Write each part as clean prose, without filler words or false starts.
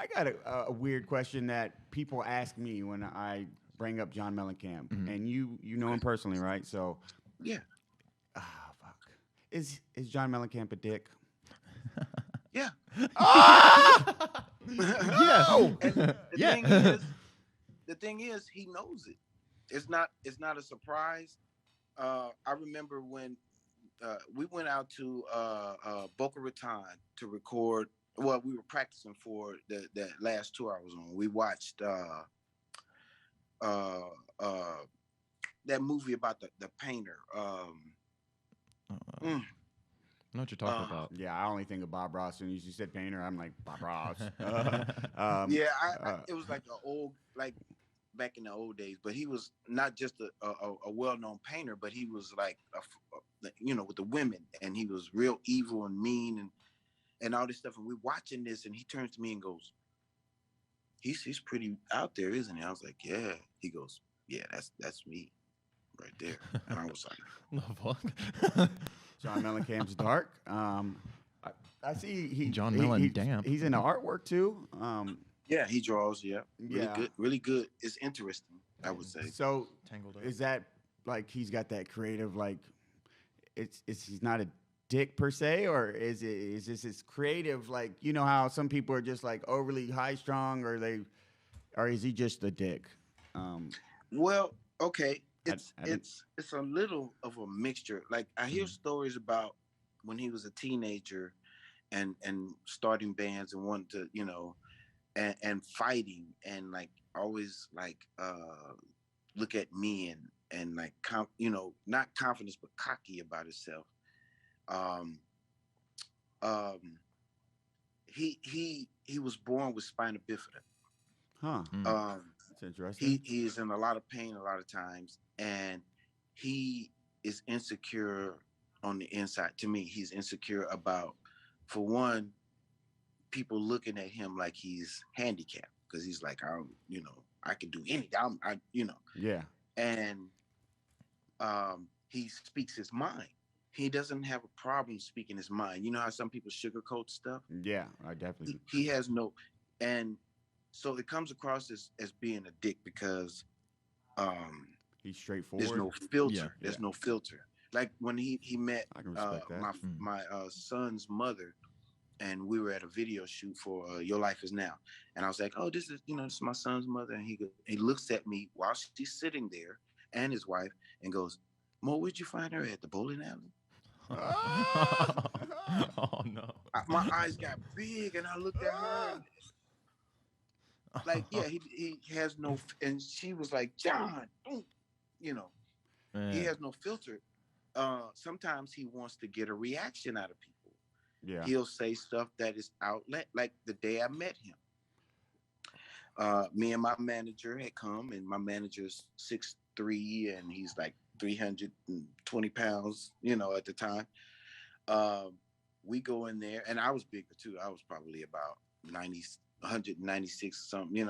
I got a weird question that people ask me when I bring up John Mellencamp, and you know him personally, right? So, Yeah, fuck, is John Mellencamp a dick? yeah. Ah! Yeah. No! And Yeah. the thing is, he knows it. It's not a surprise. I remember when we went out to Boca Raton to record. Well, we were practicing for the last tour I was on. We watched uh, uh, that movie about the painter. I know what you're talking Uh, about. Yeah, I only think of Bob Ross. When you said painter, I'm like Bob Ross. yeah, Uh, it was like a old like back in the old days, but he was not just a well-known painter, but he was like with the women, and he was real evil and mean and all this stuff. And we're watching this, and he turns to me and goes, "He's pretty out there, isn't he?" I was like, "Yeah." He goes, "Yeah, that's me, right there." And I was like, The fuck? John Mellencamp's dark. I see John he- Mellencamp. He's into artwork too. "Yeah, he draws. Yeah, really Yeah. good, really good. It's interesting, I would say." So Tangled up. is that like he's got that creative like it's he's not a dick per se, or is this his creative, like, you know how some people are just like overly high strung, or is he just a dick? Well, okay, I didn't- it's a little of a mixture. Like I hear stories about when he was a teenager and starting bands and wanting to, and fighting and like always like look at me and like not confidence but cocky about himself. Um he was born with spina bifida. Huh. Um That's interesting. he is in a lot of pain a lot of times, and he is insecure on the inside. To me, he's insecure about, for one, people looking at him like he's handicapped, because he's like, I can do anything. Yeah. And he speaks his mind. He doesn't have a problem speaking his mind. You know how some people sugarcoat stuff? Yeah, I definitely. He has no, and so it comes across as being a dick because He's there's straightforward. no filter. Yeah. There's no filter. Like when he met I can respect that. my son's mother, and we were at a video shoot for Your Life Is Now, and I was like, "Oh, this is my son's mother," and he looks at me while she's sitting there and his wife and goes, "Mo, where'd you find her at the bowling alley?" Oh no. My eyes got big, and I looked at her. Like, yeah, he has no, and she was like, "John, you know, he Man. has no filter." Sometimes he wants to get a reaction out of people. Yeah. He'll say stuff that is outlet. Like the day I met him, me and my manager had come, and my manager's 6'3", and he's like 320 pounds, at the time. We go in there, and I was bigger too. I was probably about 196 or something,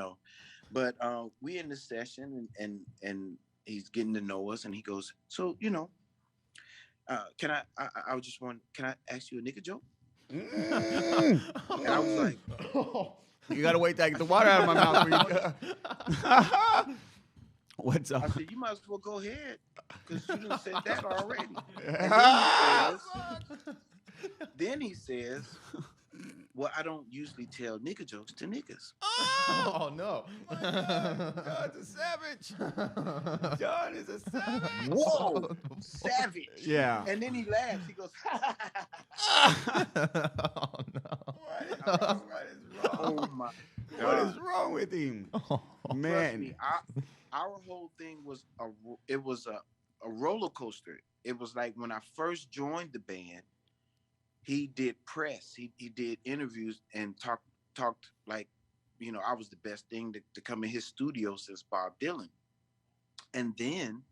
But we in the session, and he's getting to know us, and he goes, "So, can I was just wondering, can I ask you a nigga joke?" Mm. And I was like, You gotta wait till I get the water out of my mouth. For you. What's up? I said, "You might as well go ahead, because you done said that already." Then he says, "Well, I don't usually tell nigga jokes to niggas." Oh no. John's a savage. John is a savage. Whoa, savage. Yeah. And then he laughs. He goes, Oh no. What is wrong? "Oh my What God." is wrong with him? Trust Man. me, our whole thing was a roller coaster. It was like when I first joined the band, he did press, he did interviews and talked like, I was the best thing to come in his studio since Bob Dylan. And then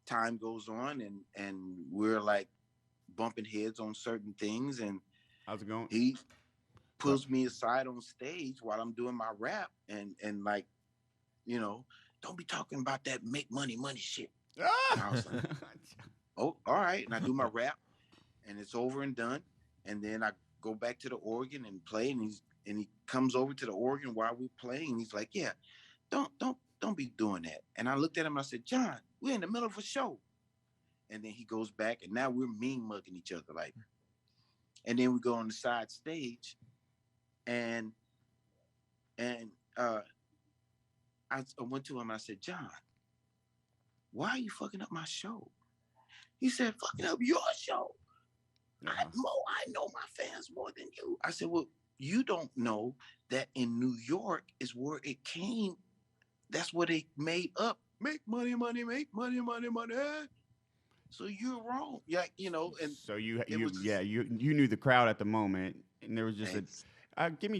time goes on, and we're like bumping heads on certain things, and How's it going? he pulls me aside on stage while I'm doing my rap, and like, "Don't be talking about that make money shit." And I was like, "Oh, all right." And I do my rap, and it's over and done. And then I go back to the organ and play, and And he comes over to the organ while we're playing. He's like, "Yeah, don't be doing that." And I looked at him and I said, "John, we're in the middle of a show." And then he goes back, and now we're mean mugging each other, like. And then we go on the side stage, and I went to him and I said, "John, why are you fucking up my show?" He said, "Fucking up your show. I know my fans more than you." I said, "Well, you don't know that in New York is where it came. That's what they made up. Make money, money, make money, money, money." So you're wrong. Yeah, So it was you knew the crowd at the moment, and there was just just, give me